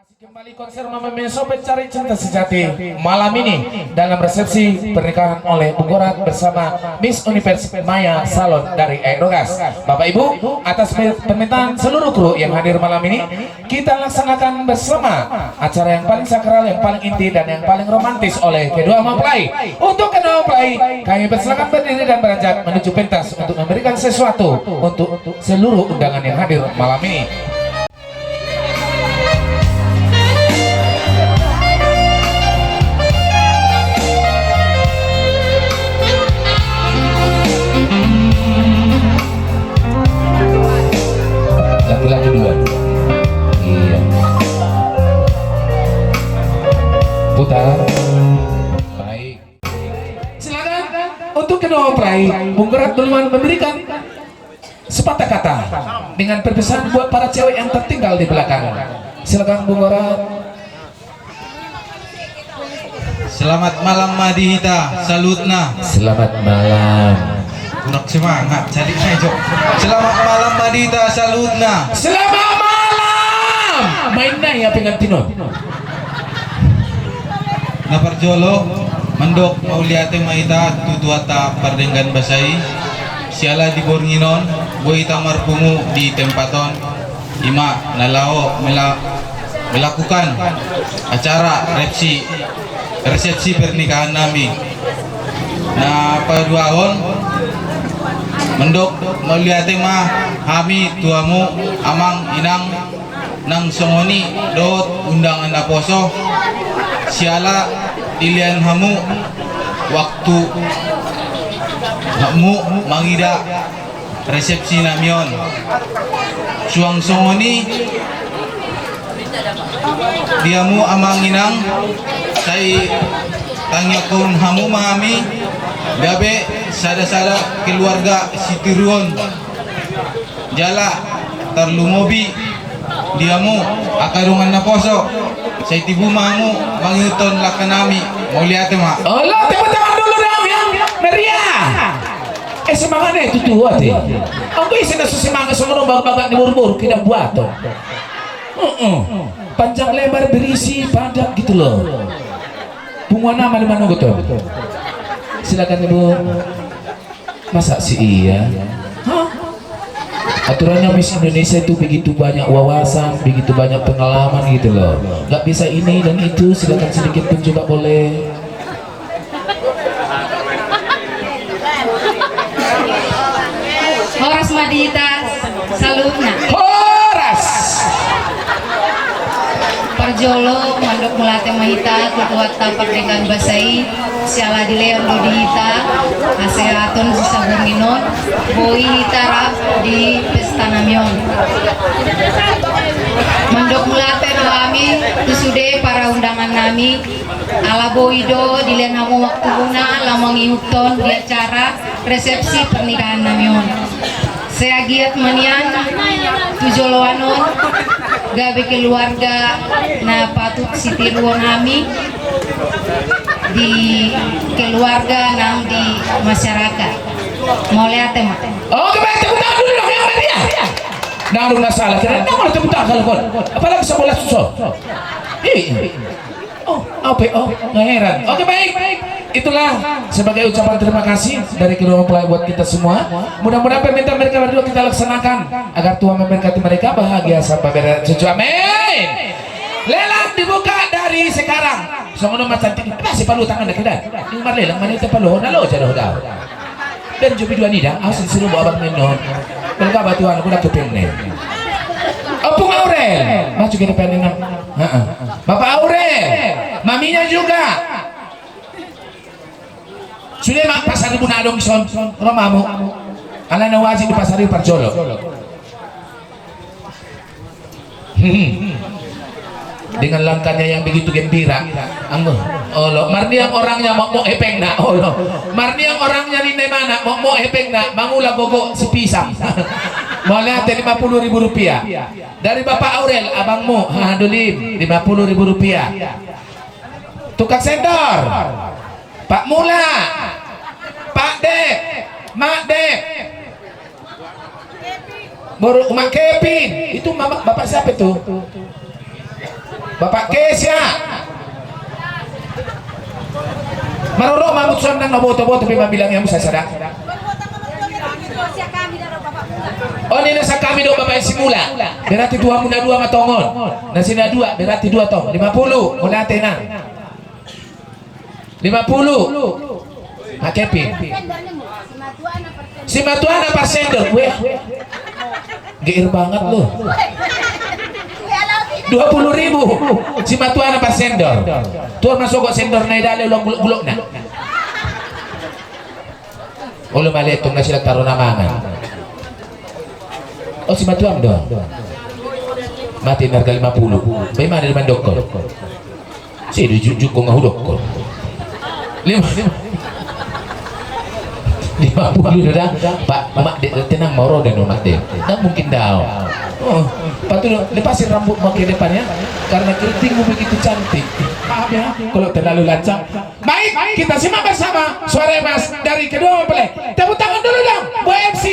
Masih kembali konser Mama Meso Pencari Cinta Sejati malam ini dalam resepsi pernikahan oleh Bunggorat bersama Miss Universe Maya Salon dari Aerogas. Bapak Ibu, atas permintaan seluruh kru yang hadir malam ini, kita laksanakan bersama acara yang paling sakral, yang paling inti dan yang paling romantis oleh kedua mempelai. Untuk kedua mempelai, kami persilakan berdiri dan beranjak menuju pentas untuk memberikan sesuatu untuk seluruh undangan yang hadir malam ini. Lagi dua, iya. Putar. Baik. Silakan untuk kedua mempelai, Bunggorat duluan memberikan sepatah kata dengan perpisahan buat para cewek yang tertinggal di belakang. Silakan Bunggorat. Selamat malam Madihita, salutna. Selamat malam. Kurang semangat, cari saya Jok. Selamat malam Madita, salutna. Selamat malam. Mainnya ya pengantinon. Naparjolo, mendok mauliate maita tutuata pardenggan basai. Siala di Bornginon, boita marpungu di tempaton. Ima nalao melakukan acara resepsi pernikahan nami. Nah, paduahon mendok melihat mah kami tuamu amang inang nang songoni dot undangan aposo siala ilian hamu waktu hamu mangida resepsi namion suang songoni diamu amang inang saya tangyakon hamu mami gabe sada-sada keluarga Sitiruon jala tarlumobi diamu akarungan na poso sa itibu mamu mangiuton lakanami mau lihat ma Allah tepuk tangan dulu dong yang meriah. Semangat itu tua deh. Aku isi nasu semangat semua bapak-bapak di buru-buru kita buat tuh. Panjang lebar berisi padat gitu loh. Bunga nama di mana gitu? Silakan Ibu. Masa sih iya? Hah? Aturannya Miss Indonesia itu begitu banyak wawasan, begitu banyak pengalaman gitu loh. Gak bisa ini dan itu, silakan sedikit pun coba boleh. Horas Madita, salutna. Horas. Parjolo, mandok mulate mahita, kutuata pernikahan basai, siala di leon dodihita, asehaton sisa burninon, boi hitarap di pesta namion. Mandok mulate doami, tusude para undangan nami, ala boido di lenamu waktu guna, lamang iuton di acara resepsi pernikahan namion. Saya giat manian, tujoloanon, gabe keluarga na patut Sitiruon nami di keluarga nang di masyarakat. Mau lihat tema? Oh, kembali tepuk tangan dulu dong yang meriah. Nah, ada masalah. Kira-kira mau tepuk tangan kalau apalagi sebelah susu. Oh, nggak heran. Oke, baik. Itulah sebagai ucapan terima kasih dari kedua mempelai buat kita semua. Mudah-mudahan permintaan mereka berdua kita laksanakan agar Tuhan memberkati mereka bahagia sampai bercucu. Amin. Lelang dibuka dari sekarang. Semua nama cantik masih palu tangan dekat. Ingmar lelang mana itu palu nalo jauh dah. Dan jubi dua nida asin suruh bawa minum. Mereka batuan aku dah kepingin. Opung Aurel, maju ke depan dengan Bapak Aurel, maminya juga. Sudah mak pasar ibu nadong son, romamu. Ala nawasi di pasar ibu Parjolo. Dengan langkahnya yang begitu gembira, Allah, Marni yang orangnya mau epeng nak, Allah, Marni yang orangnya di mana mau epeng nak, mangula gogo si pisang. Mau lihat 50.000 rupiah dari Bapak Aurel, abangmu, Hadulim 50.000 rupiah. Tukang sendor, Pak Mula, Pak Dek, Mak Dek, baru Mak Kevin, itu bapak siapa itu? Bapak Kesya. Maroro mamut nang naboto-boto tapi mabilang yang saya sadar. Oh ini nasa kami do bapak simula. Berarti dua muna dua matongon. Nasi na dua berarti dua tong 50 muna na. 50. Hakepi. Si Matuana Parsender. Weh. Geir banget lu. 20.000 si Matuana Parsender. Tuan masuk kok sendor na idale ulang gulok na. Ulo mali itong na sila taro na mangan. Oh si Matuam doang. Mati harga 50. Bagaimana naman dokter? Si dijujuk ko nga dokter. 50 dah Pak mak tenang moro dan umat deh. Tak mungkin dah. Oh, patut lepasin rambut mak ke depannya karena keritingmu begitu cantik. Maaf ya kalau terlalu lancang. Baik, kita simak bersama suara Mas dari kedua mempelai. Tepuk tangan dulu dong, Bu MC.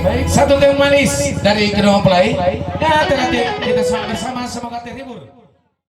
Baik, satu teh manis dari kedua mempelai. Ya, nanti kita semua bersama semoga terhibur.